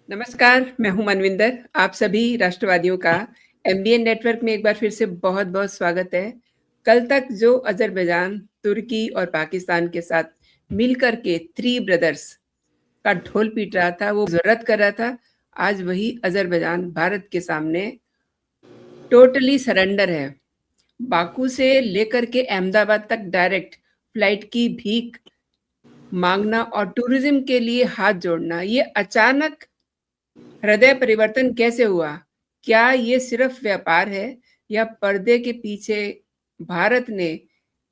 नमस्कार, मैं हूँ मनविंदर। आप सभी राष्ट्रवादियों का एमबीएन नेटवर्क में एक बार फिर से बहुत-बहुत स्वागत है। कल तक जो अज़रबैजान, तुर्की और पाकिस्तान के साथ मिलकर के थ्री ब्रदर्स का ढोल पीट रहा था, वो ज़रूरत कर रहा था, आज वही अज़रबैजान भारत के सामने टोटली सरेंडर है। बाकू से लेकर के अहमदाबाद तक डायरेक्ट फ्लाइट की भीख माँगना और टूरिज़्म के लिए हाथ जोड़ना, ये अचानक हृदय परिवर्तन कैसे हुआ? क्या ये सिर्फ व्यापार है या पर्दे के पीछे भारत ने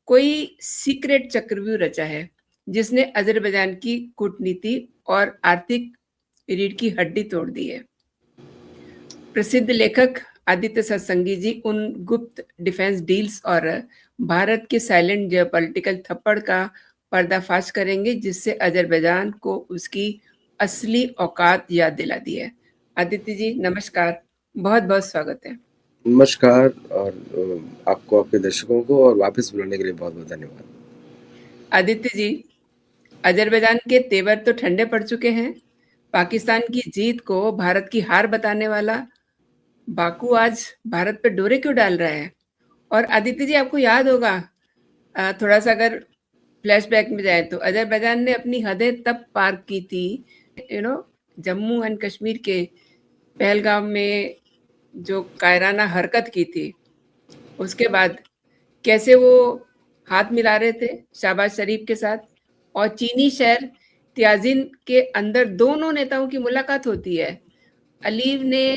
कोई सीक्रेट चक्रव्यूह रचा है, जिसने अज़रबैजान की कूटनीति और आर्थिक रीढ़ की हड्डी तोड़ दी है? प्रसिद्ध लेखक आदित्य सत्संगी जी उन गुप्त डिफेंस डील्स और भारत के साइलेंट जियोपॉलिटिकल थप्पड़ का पर्दाफाश करेंगे, जिससे अज़रबैजान को उसकी असली औकात याद दिला दी है। आदित्य जी नमस्कार, बहुत-बहुत स्वागत है। नमस्कार और आपको, आपके दर्शकों को और वापस बुलाने के लिए बहुत-बहुत धन्यवाद। आदित्य जी, अज़रबैजान के तेवर तो ठंडे पड़ चुके हैं। पाकिस्तान की जीत को भारत की हार बताने वाला बाकू आज भारत पे डोरे क्यों डाल रहा है? और आदित्य जी आपको याद होगा थोड़ा-सा अगर फ्लैशबैक में जाएँ तो अज़रबैजान ने अपनी हदें तब पार की थी, you know Jammu and Kashmir के पहलगाम में जो कायराना हरकत की थी, उसके बाद कैसे वो हाथ मिला रहे थे शहबाज शरीफ के साथ और चीनी शहर तियाजिन के अंदर दोनों नेताओं की मुलाकात होती है। अलीव ने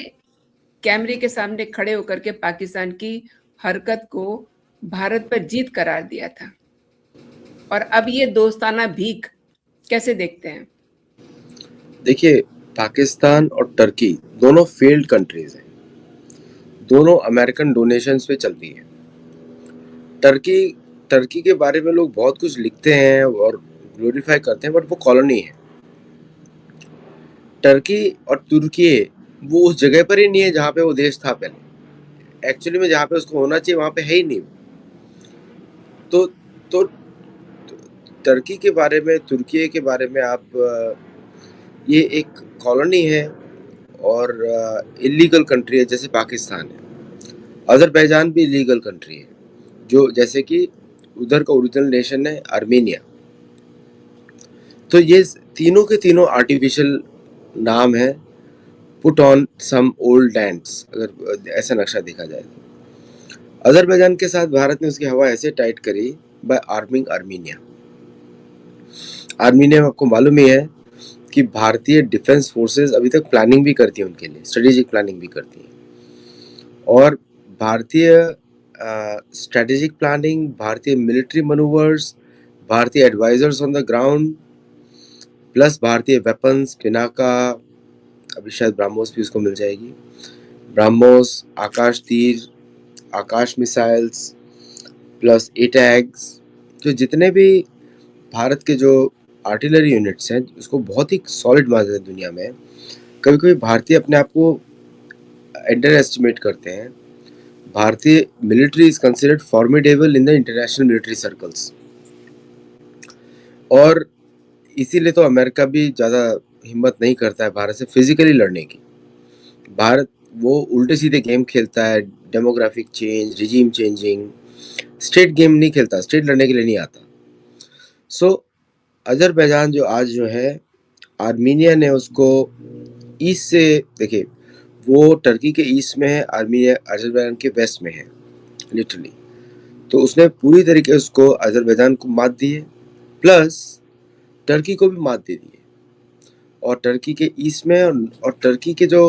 कैमरे के सामने खड़े होकर के पाकिस्तान की हरकत को भारत पर जीत करार दिया था। और अब ये दोस्ताना भीख कैसे देखते हैं? देखिए, पाकिस्तान और टर्की दोनों फेल्ड कंट्रीज़ हैं। दोनों अमेरिकन डोनेशंस पे चलती हैं। टर्की टर्की के बारे में लोग बहुत कुछ लिखते हैं और ग्लोरीफाई करते हैं, बट वो कॉलोनी है। टर्की और तुर्की वो उस जगह पर ही नहीं है जहाँ पे वो देश था पहले। एक्चुअली में जहाँ पे उसको होना चाहिए वहाँ पे है ही नहीं। तो तो टर्की के बारे में, तुर्की के बारे में ये एक कॉलोनी है और इलीगल कंट्री है जैसे पाकिस्तान है। अज़रबैजान भी इलीगल कंट्री है, जो जैसे कि उधर का ओरिजिनल नेशन है आर्मेनिया। तो ये तीनों के तीनों आर्टिफिशियल नाम है, put on some old lands, अगर ऐसा नक्शा देखा जाए तो। अज़रबैजान के साथ भारत ने उसकी हवा ऐसे टाइट करी बाय आर्मिंग आर्मीनिया। आर्मीनिया में आपको मालूम ही है कि भारतीय डिफेंस फोर्सेस अभी तक प्लानिंग भी करती है उनके लिए, स्ट्रेटेजिक प्लानिंग भी करती है। और भारतीय स्ट्रेटेजिक प्लानिंग, भारतीय मिलिट्री मनूवर्स, भारतीय advisers on the ground, plus भारतीय वेपन्स, पिनाका, अभी शायद ब्रह्मोस भी उसको मिल जाएगी, ब्रह्मोस, आकाश तीर, आकाश मिसाइल्स, प्लस एटैग्स, तो जितने भी भारत के जो आर्टिलरी यूनिट्स हैं उसको बहुत ही सॉलिड माना जाता है दुनिया में। कभी कभी भारतीय अपने आप को अंडर एस्टिमेट करते हैं। भारतीय military is considered formidable in the international military circles, और इसीलिए तो अमेरिका भी ज़्यादा हिम्मत नहीं करता है भारत से फिजिकली लड़ने की। भारत वो उल्टे सीधे गेम खेलता है, demographic change, regime changing, state game नहीं खेलता, स्टेट लड़ने के लिए नहीं आता। सो अज़रबैजान जो आज जो है, आर्मीनिया ने उसको ईस्ट से, देखिए वो टर्की के ईस्ट में है, आर्मीनिया अज़रबैजान के वेस्ट में है लिटरली। तो उसने पूरी तरीके से उसको अज़रबैजान को मात दी है, प्लस टर्की को भी मात दे दी है। और टर्की के ईस्ट में और टर्की के जो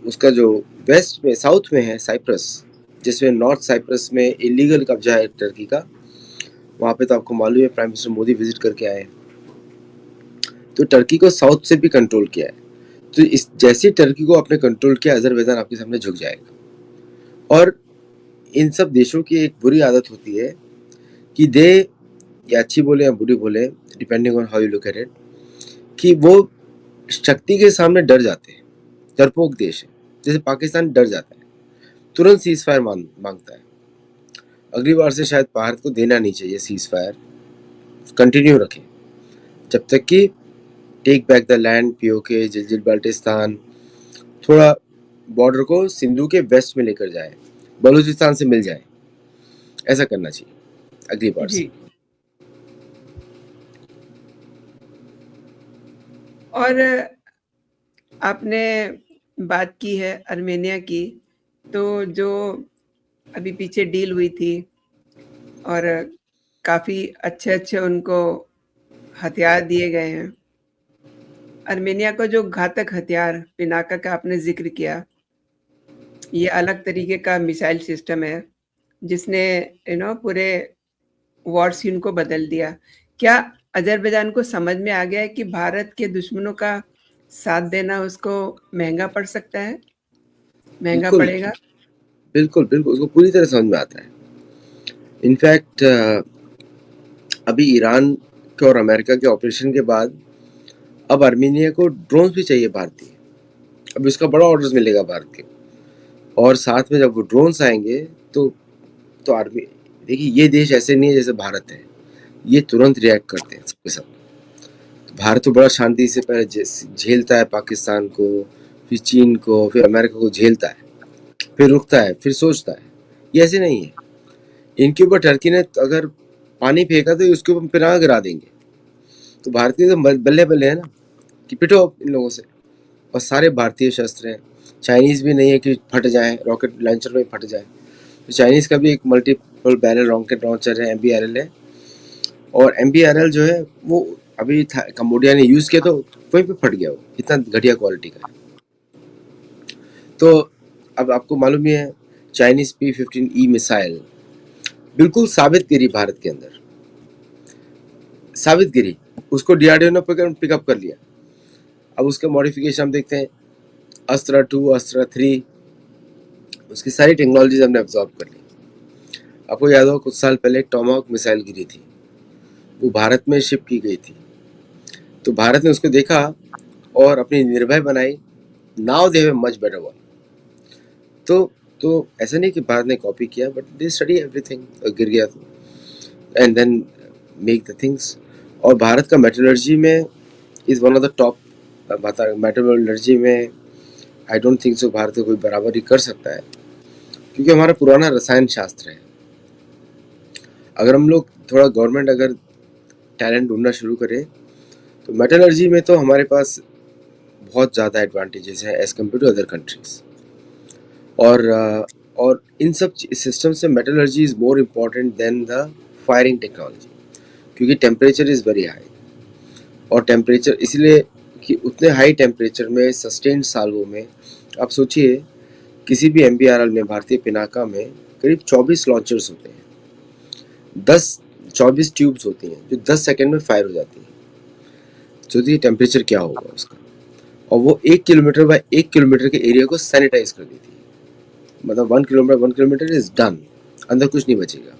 उसका जो वेस्ट में, साउथ में है साइप्रस, जिसमें नॉर्थ साइप्रस में इलीगल कब्जा है टर्की का। वहाँ पे तो आपको मालूम है प्राइम मिनिस्टर मोदी विजिट करके आए। तो टर्की को साउथ से भी कंट्रोल किया है। तो इस जैसे टर्की को आपने कंट्रोल किया, अज़रबैजान आपके सामने झुक जाएगा। और इन सब देशों की एक बुरी आदत होती है कि दे, या अच्छी बोले या बुरी बोले, depending on how you look at it, कि वो शक्ति के सामने डर जाते हैं। डरपोक देश है, जैसे पाकिस्तान डर जाता है, तुरंत सीज फायर मांगता है। अगली बार से शायद भारत को देना नहीं चाहिए सीज फायर, कंटिन्यू रखें जब तक कि take back the land, PoK, Gilgit Baltistan, थोड़ा बॉर्डर को सिंधु के वेस्ट में लेकर जाए, बलूचिस्तान से मिल जाए, ऐसा करना चाहिए अगली बार से। जी। और आपने बात की है आर्मेनिया की, तो जो अभी पीछे डील हुई थी और काफ़ी अच्छे-अच्छे उनको हथियार दिए गए हैं। आर्मेनिया को जो घातक हथियार पिनाका का आपने ज़िक्र किया, ये अलग तरीके का मिसाइल सिस्टम है, जिसने पूरे वॉर सीन को बदल दिया। क्या अज़रबैजान को समझ में आ गया है कि भारत के दुश्मनों का साथ देना उसको महँगा पड़ सकता है? महँगा बिल्कुल, पड़ेगा? बिल्कुल, बिल्कुल, उसको पूरी तरह समझ में आता है। इनफैक्ट अभी ईरान के और अमेरिका के ऑपरेशन के बाद अब आर्मेनिया को ड्रोन्स भी चाहिए भारतीय। अब इसका बड़ा ऑर्डर्स मिलेगा भारत के, और साथ में जब वो ड्रोन्स आएंगे तो आर्मी, देखिए ये देश ऐसे नहीं है जैसे भारत है, ये तुरंत रिएक्ट करते हैं सबके सब। तो भारत तो बड़ा शांति से पहले झेलता है पाकिस्तान को, फिर चीन को, फिर अमेरिका को झेलता है, फिर रुकता है, फिर सोचता है। ये ऐसे नहीं है। इनके ऊपर टर्की ने अगर पानी फेंका तो उसके ऊपर पिनाह गिरा देंगे। तो भारतीय तो बल्ले बल्ले है ना कि पिटो इन लोगों से, और सारे भारतीय शस्त्र हैं। चाइनीज भी नहीं है कि फट जाए, रॉकेट लॉन्चर में फट जाए। तो चाइनीज का भी एक मल्टीपल बैरल रॉकेट लॉन्चर है, MBRL है, और MBRL जो है वो अभी कंबोडिया ने यूज किया तो वहीं पे फट गया, वो इतना घटिया क्वालिटी का है। तो अब आपको मालूम ही है, चाइनीज P-15E मिसाइल बिल्कुल साबित गिरी भारत के अंदर, साबित गिरी, उसको DRDO ने पिकअप कर लिया। अब उसका मॉडिफिकेशन हम देखते हैं, अस्त्रा 2, अस्त्रा 3, उसकी सारी टेक्नोलॉजीज हमने एब्जॉर्ब कर ली। आपको याद होगा कुछ साल पहले टॉमाहॉक मिसाइल गिरी थी, वो भारत में शिप की गई थी। तो भारत ने उसको देखा और अपनी निर्भय बनाई। Now they have much better one. तो ऐसा नहीं कि भारत ने कॉपी किया, बट दे स्टडी एवरीथिंग, गिर गया तो, and then make the things. और भारत का मेटलर्जी में is one of the top. Metallurgy में I don't think so Bharat को कोई बराबरी कर सकता है, क्योंकि हमारा पुराना रसायन शास्त्र है। अगर हम लोग थोड़ा गवर्नमेंट अगर टैलेंट ढूंढना शुरू करे तो मेटलर्जी में तो हमारे पास बहुत ज़्यादा एडवांटेजेस हैं as compared to other countries. और इन सब सिस्टम से metallurgy is more important than the firing technology, क्योंकि टेम्परेचर इज़ वेरी हाई। और टेम्परेचर इसलिए कि उतने हाई टेम्परेचर में सस्टेन्ड सालों में, आप सोचिए किसी भी MBRL में, भारतीय पिनाका में करीब 24 लॉन्चर्स होते हैं, 24 ट्यूब्स होती हैं जो 10 सेकेंड में फायर हो जाती हैं। सोचिए टेम्परेचर क्या होगा उसका। और वो 1 किलोमीटर बाय 1 किलोमीटर के एरिया को सैनिटाइज कर देती है। मतलब 1 किलोमीटर इज डन, अंदर कुछ नहीं बचेगा।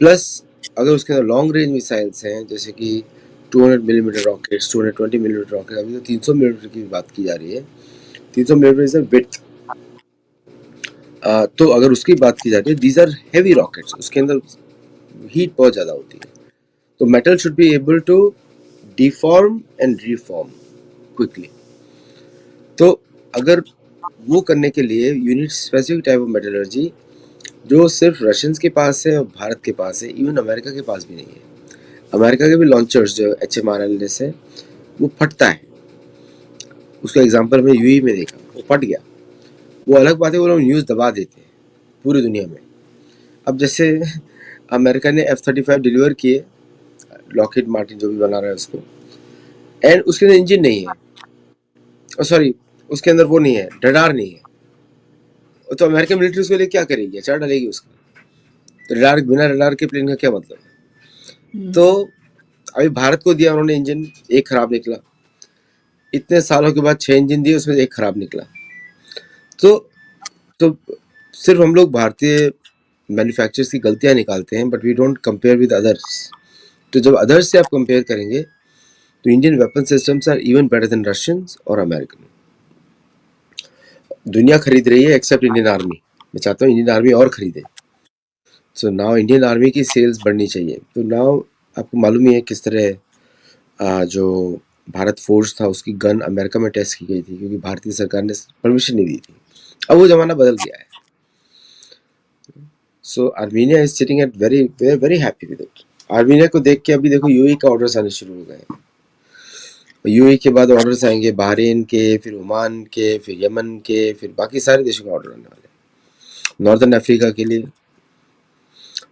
प्लस अगर उसके अंदर लॉन्ग रेंज मिसाइल्स हैं, जैसे कि 200 मिलीमीटर रॉकेट्स, 220 मिलीमीटर रॉकेट, अभी तो 300 मिलीमीटर की बात की जा रही है। 300 मिलीमीटर इज द विड्थ। तो अगर उसकी बात की जाती है, दीज आर हैवी रॉकेट्स, उसके अंदर हीट बहुत ज़्यादा होती है। तो metal should be able to deform and reform quickly. तो अगर वो करने के लिए you need specific type of metallurgy, जो सिर्फ रशियंस के पास है और भारत के पास है, इवन अमेरिका के पास भी नहीं है। अमेरिका के भी लॉन्चर्स जो HMRL से वो फटता है, उसका एग्जांपल मैं UAE में देखा, वो फट गया। वो अलग बात है, वो लोग न्यूज़ दबा देते हैं पूरी दुनिया में। अब जैसे अमेरिका ने F-35 डिलीवर किए, लॉकहीड मार्टिन जो भी बना रहा है उसको, एंड उसके अंदर इंजन नहीं है, सॉरी उसके अंदर वो नहीं है, रडार नहीं है। तो अमेरिकन मिलिट्री उसके लिए क्या करेगी, चार डालेगी उसका। तो रडार, बिना रडार के प्लेन का क्या मतलब। तो अभी भारत को दिया उन्होंने इंजन, एक खराब निकला। इतने सालों के बाद 6 इंजन दिए, उसमें एक खराब निकला। तो सिर्फ हम लोग भारतीय मैन्युफैक्चरर्स की गलतियां निकालते हैं, but we don't compare with others. तो जब अदर्स से आप कंपेयर करेंगे तो Indian weapon systems are even better than Russians और अमेरिकन। दुनिया खरीद रही है एक्सेप्ट इंडियन आर्मी। मैं चाहता हूँ इंडियन आर्मी और खरीदे। सो नाउ इंडियन आर्मी की सेल्स बढ़नी चाहिए। तो नाउ आपको मालूम ही है किस तरह जो भारत फोर्स था, उसकी गन अमेरिका में टेस्ट की गई थी क्योंकि भारतीय सरकार ने परमिशन नहीं दी थी। अब वो ज़माना बदल गया है। So Armenia is sitting at very very very happy with it. Armenia को देख के अभी देखो यूएई का ऑर्डर्स आने शुरू हो गए। यूएई के बाद ऑर्डर्स आएंगे बहरीन के, फिर ओमान के, फिर यमन के, फिर बाकी सारे देशों का ऑर्डर आने वाले हैं। नॉर्दर्न अफ्रीका के लिए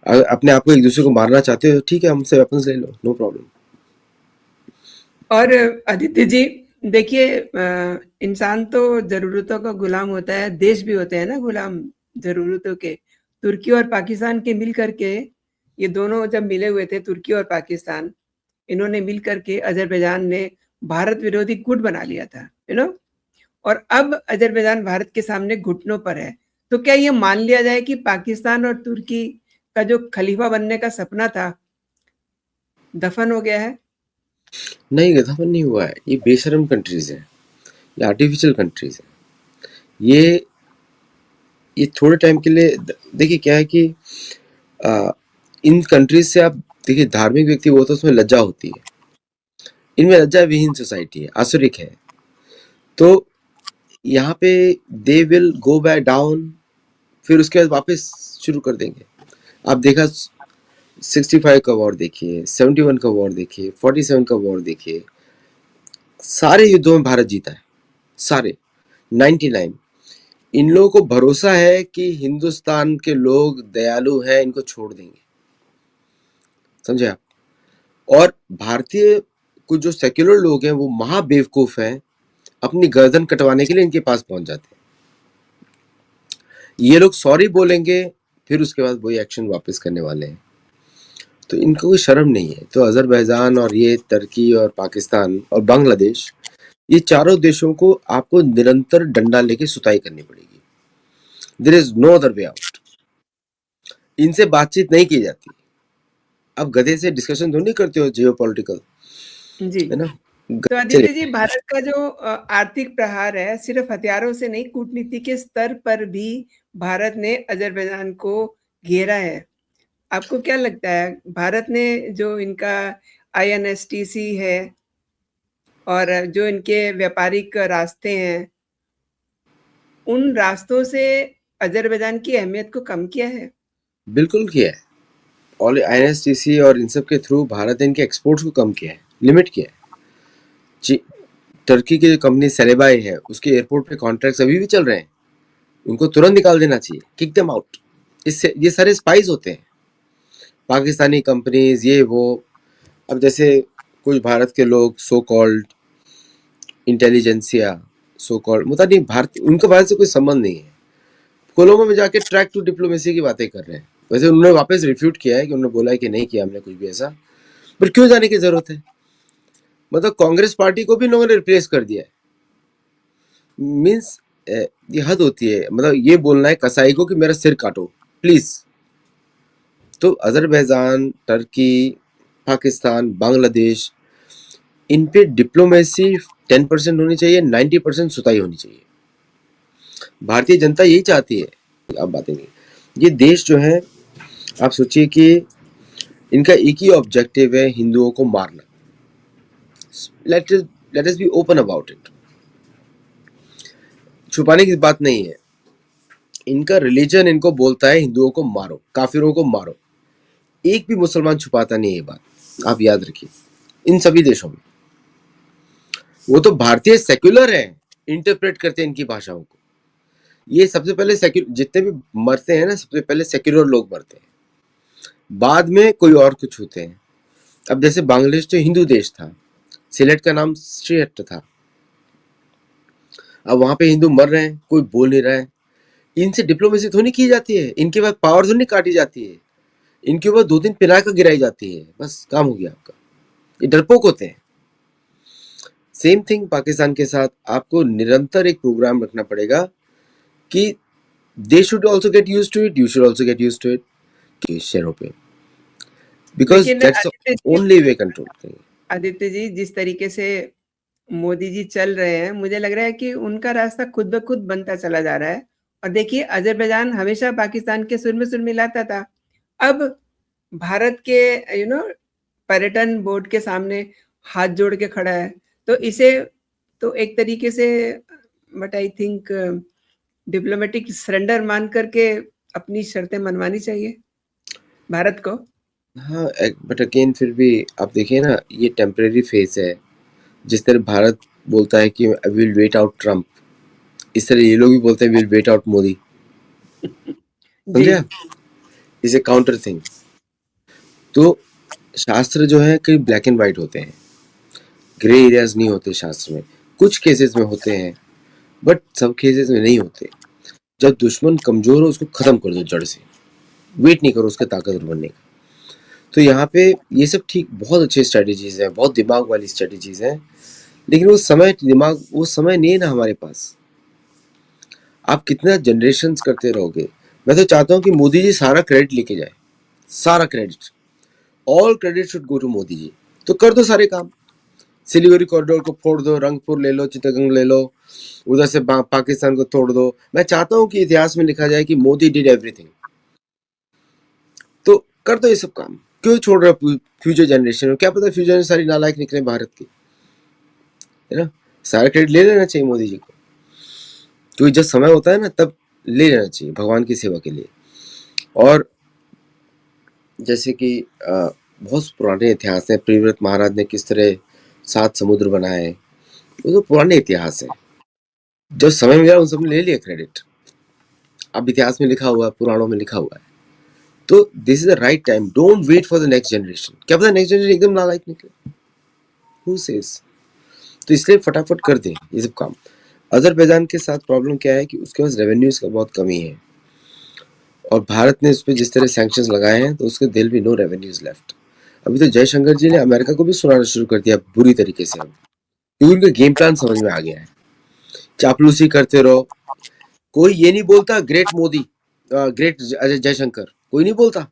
अगर अपने आप को एक दूसरे को मारना चाहते हो ठीक है, हमसे वेपन्स ले लो, नो प्रॉब्लम। और आदित्य जी देखिए, इंसान तो ज़रूरतों का गुलाम होता है, देश भी होते हैं ना गुलाम ज़रूरतों के। तुर्की और पाकिस्तान के मिल करके, ये दोनों जब मिले हुए थे तुर्की और पाकिस्तान, इन्होंने मिल करके अज़रबैजान ने भारत विरोधी गुट बना लिया था, और अब अज़रबैजान भारत के सामने घुटनों पर है। तो क्या ये मान लिया जाए कि पाकिस्तान और तुर्की का जो खलीफा बनने का सपना था, दफन हो गया है? नहीं, गधापन नहीं हुआ है। ये बेशरम कंट्रीज हैं, ये आर्टिफिशियल कंट्रीज हैं। ये थोड़े टाइम के लिए देखिए क्या है कि इन कंट्रीज से आप देखिए धार्मिक व्यक्ति वो तो उसमें लज्जा होती है, इनमें लज्जा विहीन सोसाइटी है, आसुरिक है। तो यहाँ पे they will go back down, फिर उसके बाद वापस शुरू कर देंगे। आप देखा 65 का वॉर देखिए, 71 का वॉर देखिए, 47 का वॉर देखिए, सारे युद्धों में भारत जीता है, सारे 99। इन लोगों को भरोसा है कि हिंदुस्तान के लोग दयालु हैं, इनको छोड़ देंगे, समझे आप। और भारतीय कुछ जो सेक्युलर लोग हैं वो महा बेवकूफ हैं, अपनी गर्दन कटवाने के लिए इनके पास पहुंच जाते हैं। ये लोग सॉरी बोलेंगे, फिर उसके बाद वही एक्शन वापस करने वाले हैं। तो इनको कोई शर्म नहीं है। तो अजरबैजान और ये तुर्की और पाकिस्तान और बांग्लादेश, ये चारों देशों को आपको निरंतर डंडा लेके सुताई करनी पड़ेगी। There is no other way out. इनसे बातचीत नहीं की जाती। अब गधे से डिस्कशन तो नहीं करते हो जियो पॉलिटिकल, जी। है ना। तो आदित्य जी, भारत का जो आर्थिक प्रहार है, सिर्फ हथियारों से नहीं, कूटनीति के स्तर पर भी भारत ने अजरबैजान को घेरा है। आपको क्या लगता है, भारत ने जो इनका आईएनएसटीसी है और जो इनके व्यापारिक रास्ते हैं, उन रास्तों से अजरबैजान की अहमियत को कम किया है? बिल्कुल किया है। और आईएनएसटीसी और इन सब के थ्रू भारत ने इनके एक्सपोर्ट्स को कम किया है, लिमिट किया है। टर्की की जो कंपनी सेलेबाई है, उसके एयरपोर्ट पे कॉन्ट्रैक्ट्स अभी भी चल रहे हैं, उनको तुरंत निकाल देना चाहिए, किक देम आउट। इससे ये सारे स्पाइस होते हैं, पाकिस्तानी कंपनीज, ये वो। अब जैसे कुछ भारत के लोग so called intelligentsia, so called मतलब नहीं, भारत उनका भारत से कोई संबंध नहीं है, कोलोमो में जाके ट्रैक टू डिप्लोमेसी की बातें कर रहे हैं। वैसे उन्होंने वापस रिफ्यूट किया है कि उन्होंने बोला है कि नहीं किया हमने कुछ भी ऐसा, पर क्यों जाने की जरूरत है। मतलब कांग्रेस पार्टी को भी लोगों ने रिप्लेस कर दिया है। मीन्स ये हद होती है। मतलब ये बोलना है कसाई को कि मेरा सिर काटो प्लीज। तो अजरबैजान, टर्की, पाकिस्तान, बांग्लादेश, इन पे डिप्लोमेसी 10% होनी चाहिए, 90% सुताई होनी चाहिए। भारतीय जनता यही चाहती है। आप बातें नहीं, ये देश जो है, आप सोचिए कि इनका एक ही ऑब्जेक्टिव है, हिंदुओं को मारना। Let us be open about it, छुपाने की बात नहीं है। इनका रिलीजन इनको बोलता है हिंदुओं को मारो, काफिरों को मारो। एक भी मुसलमान छुपाता नहीं है ये बात, आप याद रखिए। इन सभी देशों में वो तो भारतीय सेक्युलर है, इंटरप्रेट करते हैं इनकी भाषाओं को। ये सबसे पहले जितने भी मरते हैं ना, सबसे पहले सेक्युलर लोग मरते हैं, बाद में कोई और कुछ होते हैं। अब जैसे बांग्लादेश तो हिंदू देश था, सिलेट का नाम श्रीहट्ट था। अब वहां पे हिंदू मर रहे हैं, कोई बोल नहीं रहा है। इनसे डिप्लोमेसी थोड़ी की जाती है, इनके बाद पावर थोड़ी काटी जाती है, इनके ऊपर 2 दिन पिनाका गिराई जाती है, बस काम हो गया आपका। ये डरपोक होते हैं। सेम थिंग पाकिस्तान के साथ, आपको निरंतर एक प्रोग्राम रखना पड़ेगा कि they should also get used to it, you should also get used to it, कि शेयरों पे, बिकॉज लेकिन that's only way control. Aditya ji, जिस तरीके से मोदी जी चल रहे हैं, मुझे लग रहा है कि उनका रास्ता खुद ब खुद बनता चला जा रहा है। और देखिए, अजरबैजान हमेशा पाकिस्तान के सुर में सुर मिलाता था। अब भारत के पर्यटन बोर्ड के सामने हाथ जोड़ के खड़ा है। तो इसे तो एक तरीके से but I think diplomatic surrender मान करके अपनी शर्तें मनवानी चाहिए भारत को। हाँ, बट अगेन फिर भी आप देखिए ना, ये टेम्परेरी फेज है। जिस तरह भारत बोलता है कि I will wait out Trump, इस तरह ये लोग भी बोलते हैं विल वेट आउट मोदी। जी। समझे आप? Is a counter thing. तो शास्त्र जो है कई ब्लैक एंड व्हाइट होते हैं, ग्रे एरियाज नहीं होते शास्त्र में। कुछ केसेस में होते हैं बट सब केसेस में नहीं होते। जब दुश्मन कमजोर हो उसको खत्म कर दो जड़ से, वेट नहीं करो उसके ताकतवर बनने का। तो यहाँ पे ये सब ठीक, बहुत अच्छे स्ट्रेटेजीज हैं, बहुत दिमाग वाली स्ट्रेटेजीज हैं, लेकिन वो समय नहीं है ना हमारे पास। आप कितना जनरेशन करते रहोगे? मैं तो चाहता हूँ कि मोदी जी सारा क्रेडिट लेके जाए, सारा credit, all credit should go to Modi ji. तो कर दो सारे काम, सिलीगुड़ी कॉरिडोर को फोड़ दो, रंगपुर ले लो, चिटगंग ले लो, उधर से पाकिस्तान को तोड़ दो। मैं चाहता हूँ कि इतिहास में लिखा जाए कि मोदी डिड एवरीथिंग। तो कर दो ये सब काम, क्यों छोड़ रहे हो फ्यूचर जनरेशन में? क्या पता फ्यूचर में सारी नालायक निकले भारत की, है ना? सारा क्रेडिट ले लेना चाहिए मोदी जी को, क्योंकि जब समय होता है ना तब ले लेना चाहिए भगवान की सेवा के लिए। और जैसे कि बहुत पुराने इतिहास हैं, प्रियव्रत महाराज ने किस तरह 7 समुद्र बनाए, वो तो पुराने इतिहास है। जब समय मिला उन सब ने ले लिया क्रेडिट। अब इतिहास में लिखा हुआ है, पुराणों में लिखा हुआ है। तो this is the right time, don't wait for the next generation. क्या पता नेक्स्ट जनरेशन एकदम नालायक निकले, हु सेज? तो इसलिए फटाफट कर दें ये सब काम। अजरबैजान के साथ प्रॉब्लम क्या है कि उसके पास रेवेन्यूज का बहुत कमी है, और भारत ने उस पर जिस तरह सैंक्शंस लगाए हैं तो उसके दिल भी नो रेवेन्यूज लेफ्ट। अभी तो जयशंकर जी ने अमेरिका को भी सुनाना शुरू कर दिया बुरी तरीके से, क्योंकि उनका गेम प्लान समझ में आ गया है। चापलूसी करते रहो, कोई ये नहीं बोलता ग्रेट मोदी, ग्रेट अजय जयशंकर, कोई नहीं बोलता।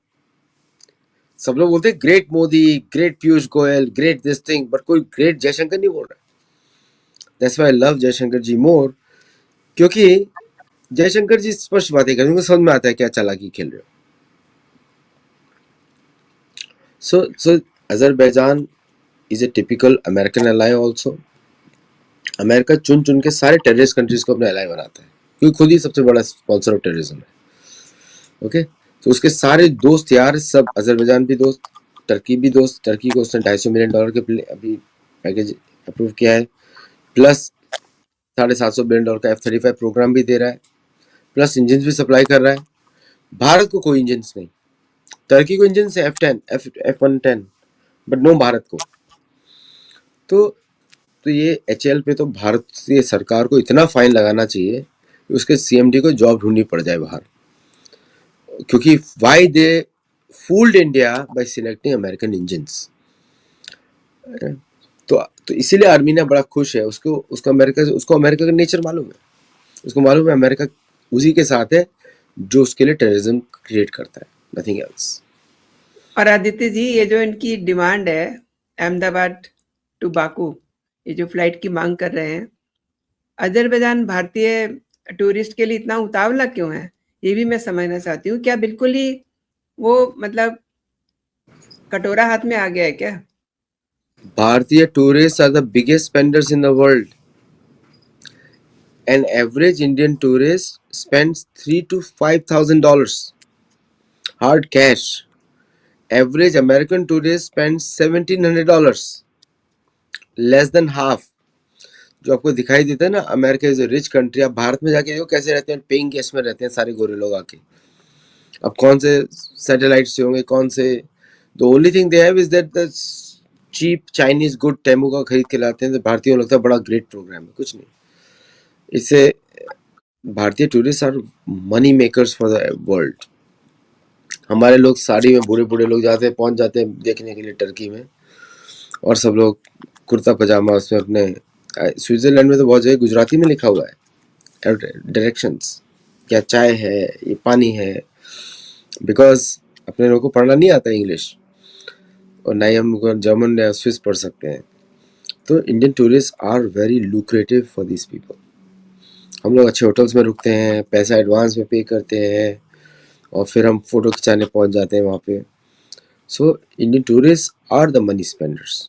सब लोग बोलते हैं great Modi, great Piyush Goyal, great this thing, but कोई ग्रेट जयशंकर नहीं बोल रहा। That's why I love Jaishankar ji more, क्योंकि जयशंकर जी स्पष्ट बातें करते हैं, उनको समझ में आता है क्या चालाकी खेल रहे हो। So Azerbaijan is a typical American ally also. America चुन चुन के सारे टेररिस्ट कंट्रीज को अपने एलाय बनाता है, क्योंकि खुद ही सबसे बड़ा स्पॉन्सर ऑफ टेररिज्म है। ओके, तो उसके सारे दोस्त यार सब, अजरबैजान भी दोस्त, टर्की भी दोस्त। टर्की को उसने $250 मिलियन के अभी पैकेज अप्रूव किया है, प्लस $750 बिलियन का F-35 प्रोग्राम भी दे रहा है, प्लस इंजन भी सप्लाई कर रहा है। भारत को कोई इंजन नहीं, टर्की को इंजन है F-110, बट नो भारत को। तो ये HAL पे तो भारतीय सरकार को इतना फाइन लगाना चाहिए कि उसके CMD को जॉब ढूंढनी पड़ जाए बाहर, क्योंकि why they fooled India by selecting American engines. तो इसीलिए आर्मीनिया बड़ा खुश है, उसको अमेरिका का नेचर मालूम है। उसको मालूम है अमेरिका उसी के साथ है जो उसके लिए टेररिज्म क्रिएट करता है, नथिंग एल्स। और आदित्य जी, ये जो इनकी डिमांड है अहमदाबाद टू बाकू, ये जो फ्लाइट की मांग कर रहे हैं, अजरबैजान भारतीय टूरिस्ट के लिए इतना उतावला क्यों है? ये भी मैं समझना चाहती हूँ। क्या बिल्कुल ही वो मतलब कटोरा हाथ में आ गया है क्या? भारतीय tourist are the biggest spenders in the world. An average Indian tourist spends $3,000 to $5,000 hard cash. Average American tourist spends $1,700, less than half. जो आपको दिखाई देता है ना America is a rich country, आप भारत में जाके देखो कैसे रहते हैं, पेइंग गेस्ट में रहते हैं सारे गोरे लोग आके। अब कौन से सैटेलाइट से होंगे, कौन से, the only thing they have is that the cheap Chinese good Temu का खरीद के लाते हैं, तो भारतीयों को लगता है बड़ा ग्रेट प्रोग्राम है, कुछ नहीं। इससे भारतीय tourist are money makers for the world. हमारे लोग साड़ी में, बूढ़े बूढ़े लोग जाते हैं, पहुंच जाते हैं देखने के लिए टर्की में, और सब लोग कुर्ता पजामा उसमें अपने। स्विट्जरलैंड में तो बहुत जगह गुजराती में लिखा हुआ है डायरेक्शंस, क्या चाय है, ये पानी है, बिकॉज अपने लोगों को पढ़ना नहीं आता इंग्लिश, और ना ही हम जर्मन या स्विस पढ़ सकते हैं। तो Indian tourist are very lucrative for this people. हम लोग अच्छे होटल्स में रुकते हैं, पैसा एडवांस में पे करते हैं, और फिर हम फोटो खिंचाने पहुंच जाते हैं वहाँ पे। So Indian tourist are the money spenders,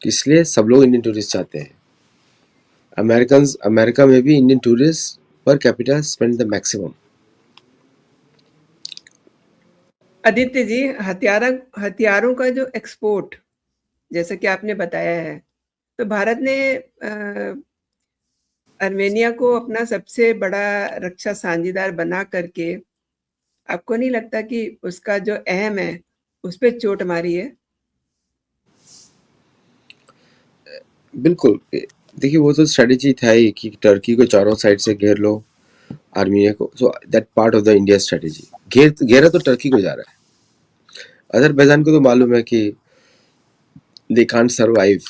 इसलिए सब लोग इंडियन टूरिस्ट चाहते हैं। अमेरिका में भी Indian tourist per capita spend the maximum. Aditya ji, हथियारों का जो एक्सपोर्ट, जैसा कि आपने बताया है, तो भारत ने आर्मेनिया को अपना सबसे बड़ा रक्षा साझीदार बना करके, आपको नहीं लगता कि उसका जो अहम है, उस पे चोट मारी है? बिल्कुल। देखिए, वो तो स्ट्रेटेजी था ही कि टर्की को चारों साइड से घेर लो, आर्मीनिया को। So that part of the India strategy. घेरा तो टर्की को जा रहा है। अजरबैजान को तो मालूम है कि they can't survive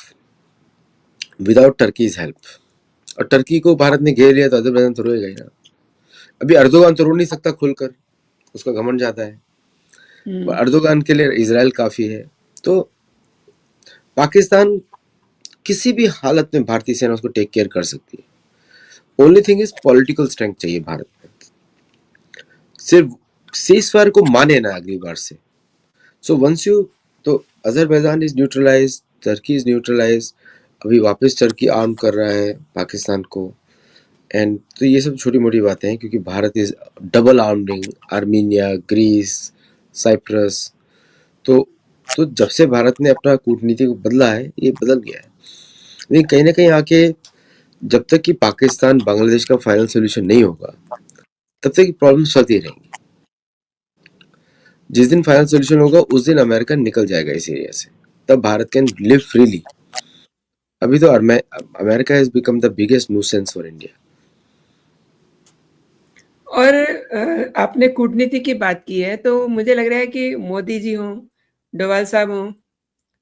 without Turkey's help. और टर्की को भारत ने घेर लिया तो अजरबैजान तो रोएगा ही ना। अभी अर्दोगान तो रो नहीं सकता खुलकर, उसका घमंड जाता है। अर्दोगान के लिए इजराइल काफी है। तो पाकिस्तान किसी भी हालत में भारतीय सेना उसको टेक केयर कर सकती है। Only thing is political strength चाहिए भारत में। सिर्फ सीजफायर को माने ना अगली बार से। सो वंस यू, तो Azerbaijan is neutralise, Turkey is neutralise. अभी वापस टर्की आर्म कर रहा है पाकिस्तान को। एंड तो ये सब छोटी मोटी बातें हैं, क्योंकि Bharat is double arming Armenia, Greece, Cyprus. तो जब से भारत ने अपना कूटनीति को बदला है, ये बदल गया है। लेकिन कहीं ना कहीं आके, जब तक कि पाकिस्तान बांग्लादेश का फाइनल सोल्यूशन नहीं होगा, तब तक प्रॉब्लम चलती रहेंगी। जिस दिन फाइनल सोल्यूशन होगा, उस दिन अमेरिका निकल जाएगा इस एरिया से। तब भारत कैन लिव फ्रीली। अभी तो America has become the biggest nuisance for India. और आपने कूटनीति की बात की है, तो मुझे लग रहा है कि मोदी जी हों, डोभाल साहब हों,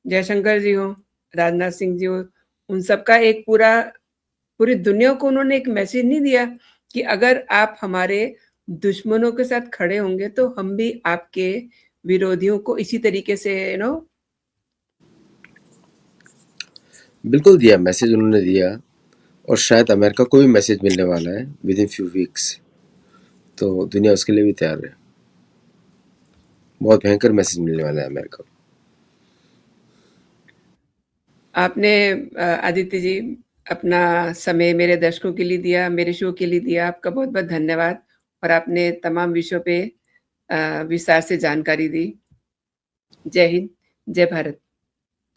जयशंकर जी हों, राजनाथ सिंह जी हों, उन सबका एक पूरी दुनिया को उन्होंने एक मैसेज नहीं दिया कि अगर आप हमारे दुश्मनों के साथ खड़े होंगे, तो हम भी आपके विरोधियों को इसी तरीके से बिल्कुल दिया, मैसेज उन्होंने दिया। और शायद अमेरिका को भी मैसेज मिलने वाला है विद इन फ्यू वीक्स। तो दुनिया उसके लिए भी तैयार है। बहुत भयंकर मैसेज मिलने वाला है अमेरिका को। आपने आदित्य जी अपना समय मेरे दर्शकों के लिए दिया, मेरे शो के लिए दिया। आपका बहुत-बहुत धन्यवाद। और आपने तमाम विषयों पे विस्तार से जानकारी दी। जय हिंद, जय भारत।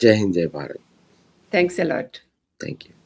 जय हिंद, जय Bharat. Thanks a lot. Thank you.